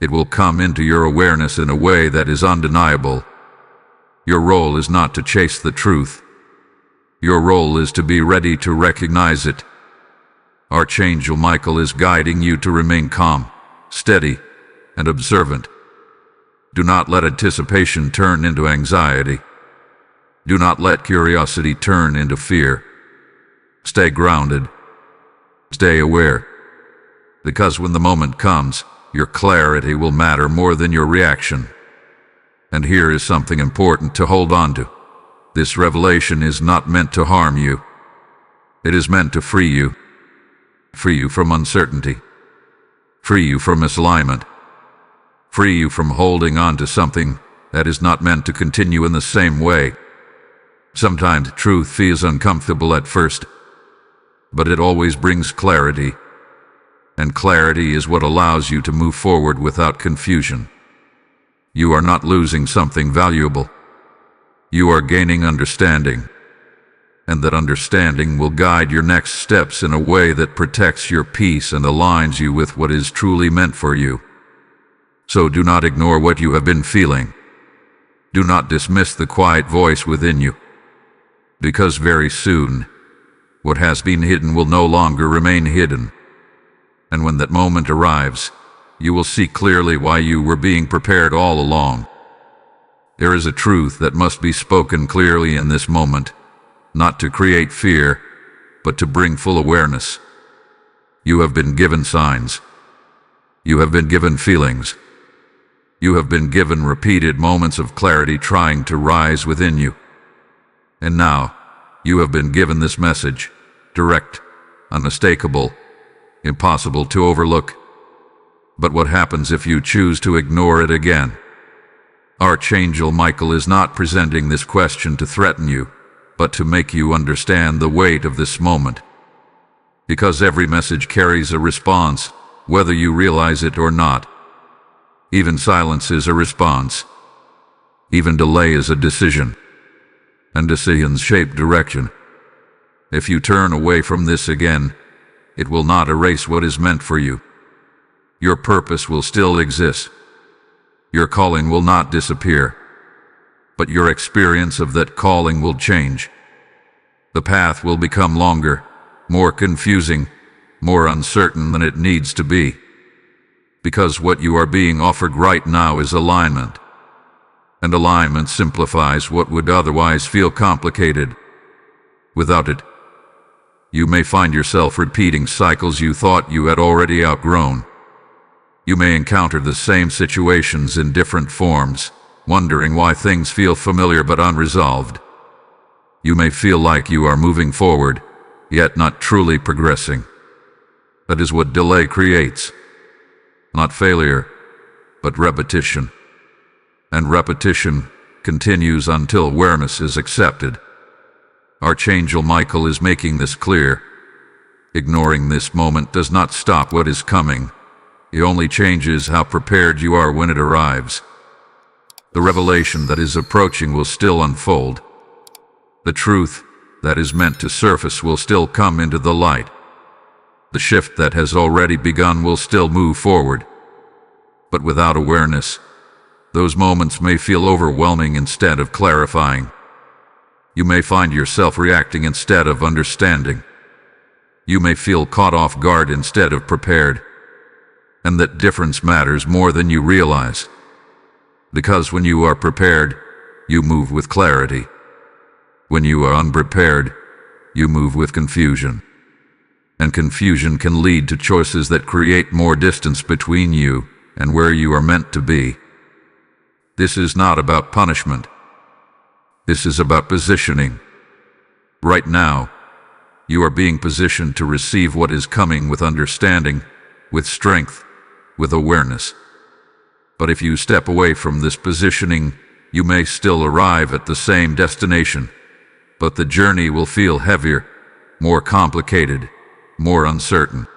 It will come into your awareness in a way that is undeniable. Your role is not to chase the truth. Your role is to be ready to recognize it. Archangel Michael is guiding you to remain calm, steady, and observant. Do not let anticipation turn into anxiety. Do not let curiosity turn into fear. Stay grounded. Stay aware. Because when the moment comes, your clarity will matter more than your reaction. And here is something important to hold on to. This revelation is not meant to harm you. It is meant to free you. Free you from uncertainty. Free you from misalignment. Free you from holding on to something that is not meant to continue in the same way. Sometimes truth feels uncomfortable at first, but it always brings clarity. And clarity is what allows you to move forward without confusion. You are not losing something valuable. You are gaining understanding. And that understanding will guide your next steps in a way that protects your peace and aligns you with what is truly meant for you. So do not ignore what you have been feeling. Do not dismiss the quiet voice within you. Because very soon, what has been hidden will no longer remain hidden. And when that moment arrives, you will see clearly why you were being prepared all along. There is a truth that must be spoken clearly in this moment, not to create fear, but to bring full awareness. You have been given signs. You have been given feelings. You have been given repeated moments of clarity trying to rise within you. And now, you have been given this message, direct, unmistakable, impossible to overlook. But what happens if you choose to ignore it again? Archangel Michael is not presenting this question to threaten you, but to make you understand the weight of this moment. Because every message carries a response, whether you realize it or not. Even silence is a response. Even delay is a decision. And decisions shape direction. If you turn away from this again, it will not erase what is meant for you. Your purpose will still exist. Your calling will not disappear. But your experience of that calling will change. The path will become longer, more confusing, more uncertain than it needs to be. Because what you are being offered right now is alignment. And alignment simplifies what would otherwise feel complicated. Without it, you may find yourself repeating cycles you thought you had already outgrown. You may encounter the same situations in different forms, wondering why things feel familiar but unresolved. You may feel like you are moving forward, yet not truly progressing. That is what delay creates. Not failure, but repetition. And repetition continues until awareness is accepted. Archangel Michael is making this clear. Ignoring this moment does not stop what is coming. It only changes how prepared you are when it arrives. The revelation that is approaching will still unfold. The truth that is meant to surface will still come into the light. The shift that has already begun will still move forward. But without awareness, those moments may feel overwhelming instead of clarifying. You may find yourself reacting instead of understanding. You may feel caught off guard instead of prepared. And that difference matters more than you realize. Because when you are prepared, you move with clarity. When you are unprepared, you move with confusion. And confusion can lead to choices that create more distance between you and where you are meant to be. This is not about punishment. This is about positioning. Right now, you are being positioned to receive what is coming with understanding, with strength, with awareness. But if you step away from this positioning, you may still arrive at the same destination, but the journey will feel heavier, more complicated, more uncertain.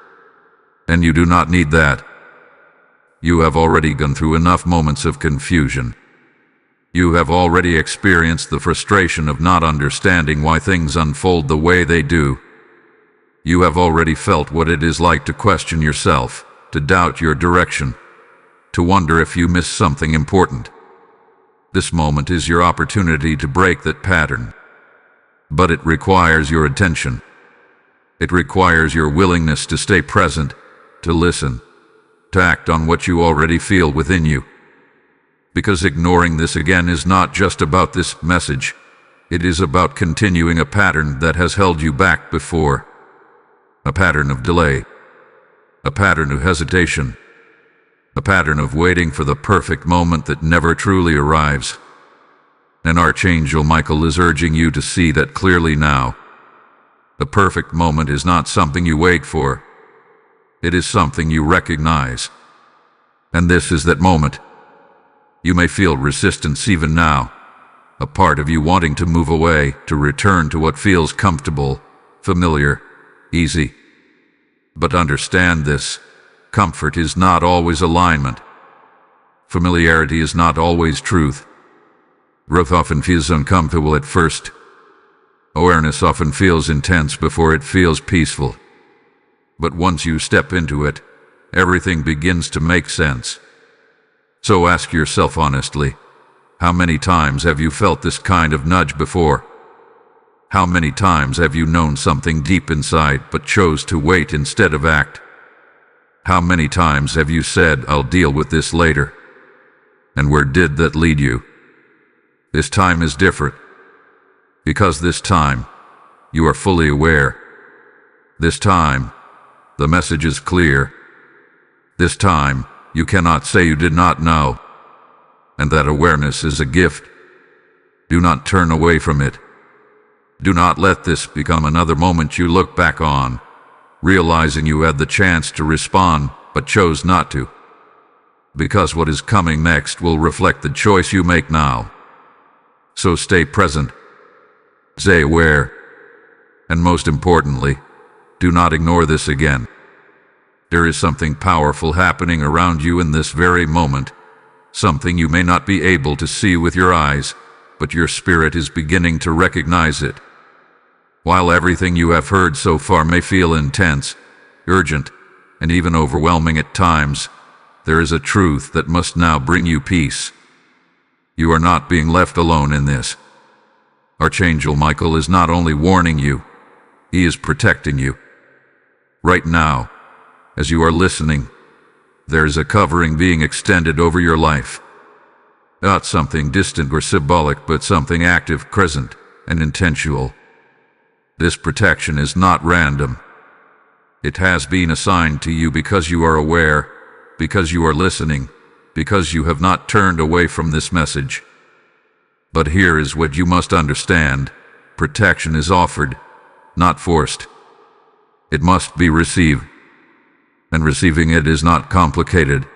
And you do not need that. You have already gone through enough moments of confusion. You have already experienced the frustration of not understanding why things unfold the way they do. You have already felt what it is like to question yourself, to doubt your direction, to wonder if you missed something important. This moment is your opportunity to break that pattern. But it requires your attention. It requires your willingness to stay present, to listen, to act on what you already feel within you. Because ignoring this again is not just about this message. It is about continuing a pattern that has held you back before. A pattern of delay. A pattern of hesitation. A pattern of waiting for the perfect moment that never truly arrives. And Archangel Michael is urging you to see that clearly now. The perfect moment is not something you wait for. It is something you recognize. And this is that moment. You may feel resistance even now, a part of you wanting to move away, to return to what feels comfortable, familiar, easy. But understand this, comfort is not always alignment. Familiarity is not always truth. Growth often feels uncomfortable at first. Awareness often feels intense before it feels peaceful. But once you step into it, everything begins to make sense. So ask yourself honestly, how many times have you felt this kind of nudge before? How many times have you known something deep inside but chose to wait instead of act? How many times have you said, "I'll deal with this later"? And where did that lead you? This time is different. Because this time, you are fully aware. This time, the message is clear. This time, you cannot say you did not know. And that awareness is a gift. Do not turn away from it. Do not let this become another moment you look back on, realizing you had the chance to respond but chose not to. Because what is coming next will reflect the choice you make now. So stay present. Stay aware. And most importantly, do not ignore this again. There is something powerful happening around you in this very moment, something you may not be able to see with your eyes, but your spirit is beginning to recognize it. While everything you have heard so far may feel intense, urgent, and even overwhelming at times, there is a truth that must now bring you peace. You are not being left alone in this. Archangel Michael is not only warning you, he is protecting you. Right now, as you are listening, there is a covering being extended over your life. Not something distant or symbolic, but something active, present, and intentional. This protection is not random. It has been assigned to you because you are aware, because you are listening, because you have not turned away from this message. But here is what you must understand. Protection is offered, not forced. It must be received. And receiving it is not complicated.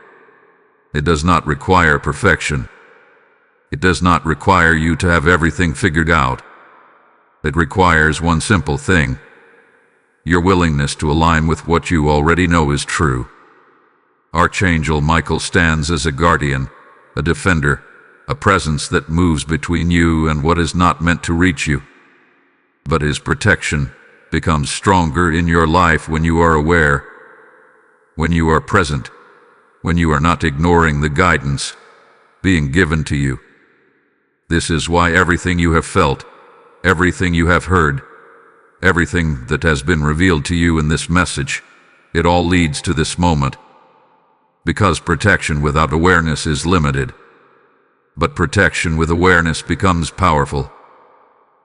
It does not require perfection. It does not require you to have everything figured out. It requires one simple thing: your willingness to align with what you already know is true. Archangel Michael stands as a guardian, a defender, a presence that moves between you and what is not meant to reach you. But his protection becomes stronger in your life when you are aware, when you are present, when you are not ignoring the guidance being given to you. This is why everything you have felt, everything you have heard, everything that has been revealed to you in this message, it all leads to this moment. Because protection without awareness is limited, but protection with awareness becomes powerful.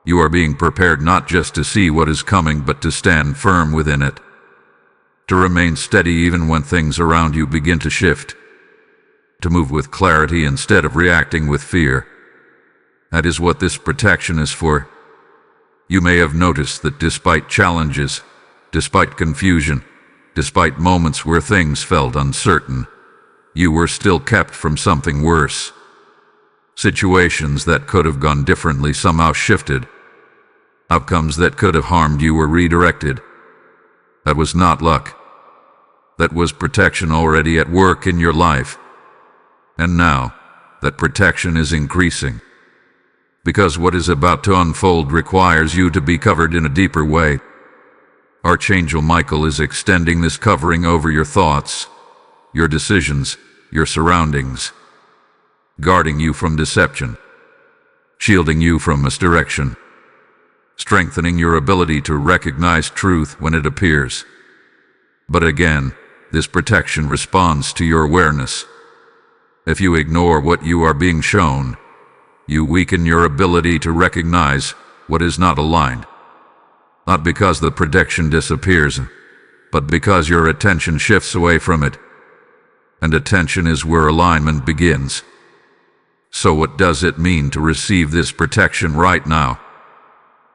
You are being prepared not just to see what is coming, but to stand firm within it, to remain steady even when things around you begin to shift, to move with clarity instead of reacting with fear. That is what this protection is for. You may have noticed that despite challenges, despite confusion, despite moments where things felt uncertain, you were still kept from something worse. Situations that could have gone differently somehow shifted. Outcomes that could have harmed you were redirected. That was not luck. That was protection already at work in your life. And now, that protection is increasing. Because what is about to unfold requires you to be covered in a deeper way. Archangel Michael is extending this covering over your thoughts, your decisions, your surroundings, guarding you from deception, shielding you from misdirection, strengthening your ability to recognize truth when it appears. But again, this protection responds to your awareness. If you ignore what you are being shown, you weaken your ability to recognize what is not aligned. Not because the protection disappears, but because your attention shifts away from it. And attention is where alignment begins. So what does it mean to receive this protection right now?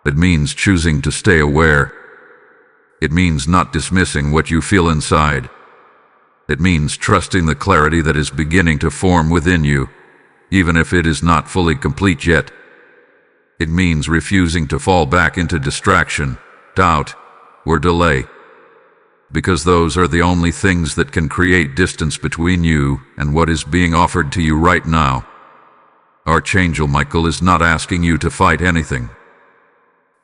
It means choosing to stay aware. It means not dismissing what you feel inside. It means trusting the clarity that is beginning to form within you, even if it is not fully complete yet. It means refusing to fall back into distraction, doubt, or delay, because those are the only things that can create distance between you and what is being offered to you right now. Archangel Michael is not asking you to fight anything.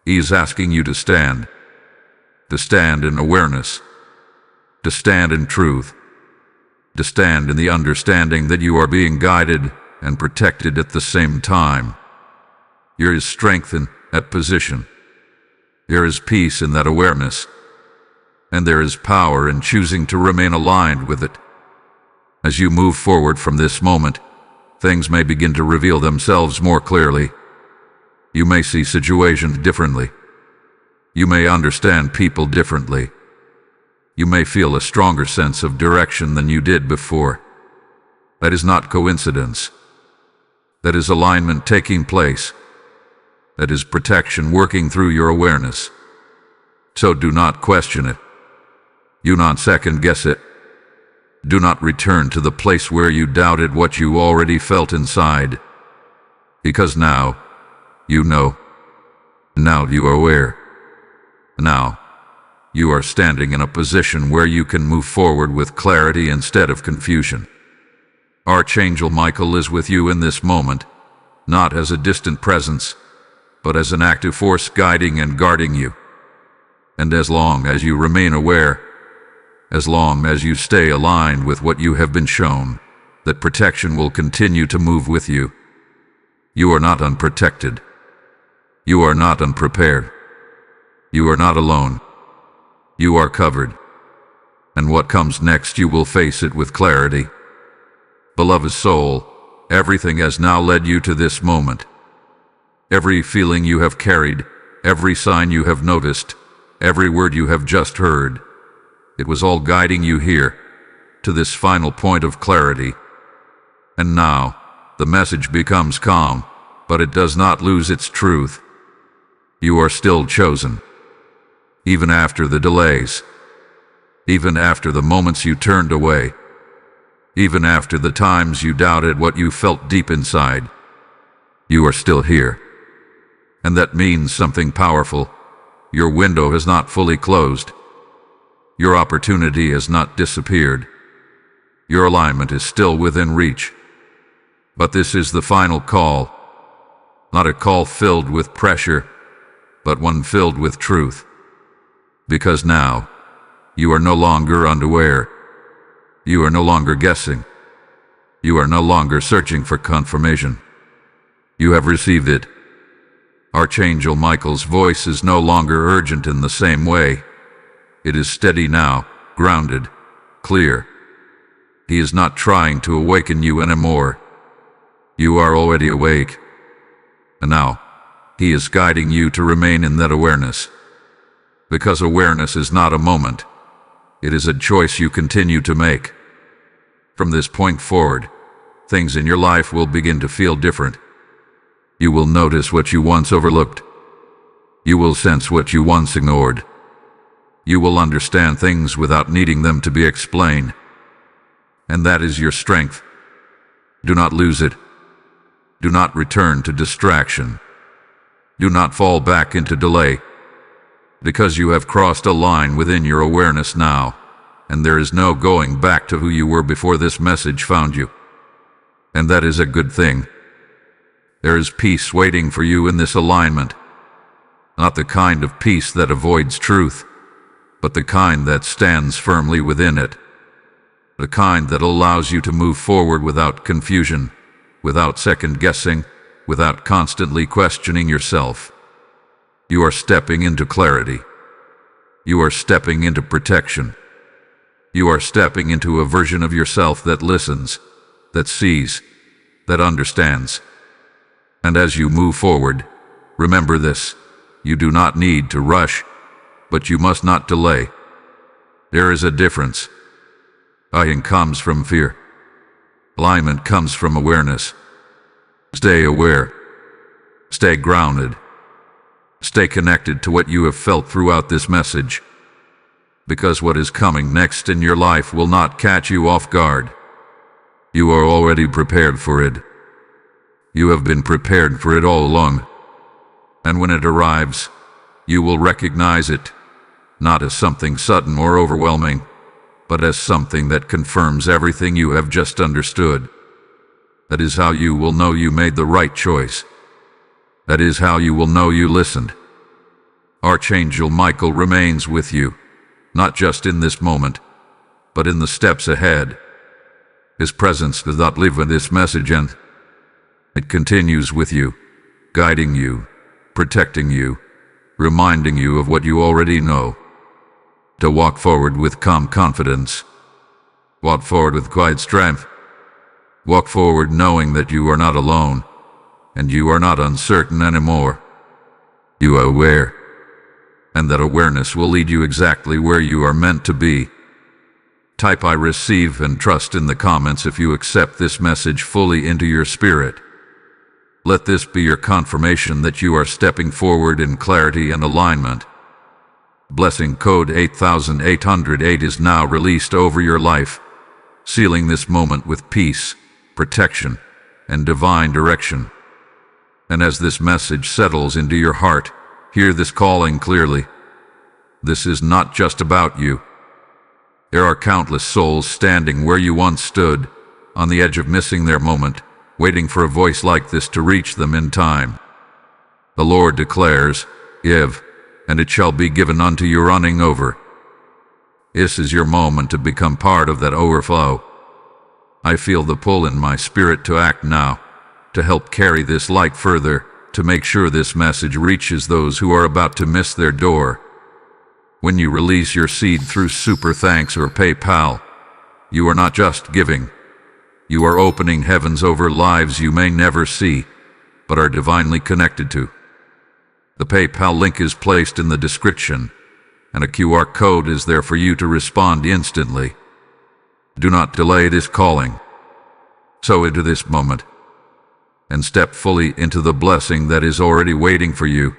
He is asking you to stand in awareness, to stand in truth, to stand in the understanding that you are being guided and protected at the same time. There is strength in that position. There is peace in that awareness. And there is power in choosing to remain aligned with it. As you move forward from this moment, things may begin to reveal themselves more clearly. You may see situations differently. You may understand people differently. You may feel a stronger sense of direction than you did before. That is not coincidence. That is alignment taking place. That is protection working through your awareness. So do not question it. Do not second guess it. Do not return to the place where you doubted what you already felt inside. Because now, you know. Now you are aware. Now, you are standing in a position where you can move forward with clarity instead of confusion. Archangel Michael is with you in this moment, not as a distant presence, but as an active force guiding and guarding you. And as long as you remain aware, as long as you stay aligned with what you have been shown, that protection will continue to move with you. You are not unprotected. You are not unprepared. You are not alone. You are covered. And what comes next, you will face it with clarity. Beloved soul, everything has now led you to this moment. Every feeling you have carried, every sign you have noticed, every word you have just heard, it was all guiding you here, to this final point of clarity. And now, the message becomes calm, but it does not lose its truth. You are still chosen. Even after the delays. Even after the moments you turned away. Even after the times you doubted what you felt deep inside, you are still here. And that means something powerful. Your window has not fully closed. Your opportunity has not disappeared. Your alignment is still within reach. But this is the final call. Not a call filled with pressure, but one filled with truth. Because now, you are no longer unaware. You are no longer guessing. You are no longer searching for confirmation. You have received it. Archangel Michael's voice is no longer urgent in the same way. It is steady now, grounded, clear. He is not trying to awaken you anymore. You are already awake. And now, he is guiding you to remain in that awareness. Because awareness is not a moment. It is a choice you continue to make. From this point forward, things in your life will begin to feel different. You will notice what you once overlooked. You will sense what you once ignored. You will understand things without needing them to be explained. And that is your strength. Do not lose it. Do not return to distraction. Do not fall back into delay. Because you have crossed a line within your awareness now, and there is no going back to who you were before this message found you. And that is a good thing. There is peace waiting for you in this alignment. Not the kind of peace that avoids truth, but the kind that stands firmly within it. The kind that allows you to move forward without confusion, without second-guessing, without constantly questioning yourself. You are stepping into clarity. You are stepping into protection. You are stepping into a version of yourself that listens, that sees, that understands. And as you move forward, remember this: you do not need to rush, but you must not delay. There is a difference. Ayin comes from fear. Alignment comes from awareness. Stay aware. Stay grounded. Stay connected to what you have felt throughout this message. Because what is coming next in your life will not catch you off guard. You are already prepared for it. You have been prepared for it all along. And when it arrives, you will recognize it, not as something sudden or overwhelming, but as something that confirms everything you have just understood. That is how you will know you made the right choice. That is how you will know you listened. Archangel Michael remains with you, not just in this moment, but in the steps ahead. His presence does not live in this message, and it continues with you, guiding you, protecting you, reminding you of what you already know. To walk forward with calm confidence. Walk forward with quiet strength. Walk forward knowing that you are not alone, and you are not uncertain anymore. You are aware, and that awareness will lead you exactly where you are meant to be. Type "I receive" and trust in the comments if you accept this message fully into your spirit. Let this be your confirmation that you are stepping forward in clarity and alignment. Blessing code 8808 is now released over your life, sealing this moment with peace, protection, and divine direction. And as this message settles into your heart, hear this calling clearly. This is not just about you. There are countless souls standing where you once stood, on the edge of missing their moment, waiting for a voice like this to reach them in time. The Lord declares, "Give, and it shall be given unto you running over." This is your moment to become part of that overflow. I feel the pull in my spirit to act now, to help carry this light further, to make sure this message reaches those who are about to miss their door. When you release your seed through Super Thanks or PayPal, you are not just giving. You are opening heavens over lives you may never see, but are divinely connected to. The PayPal link is placed in the description, and a QR code is there for you to respond instantly. Do not delay this calling. Sow into this moment, and step fully into the blessing that is already waiting for you.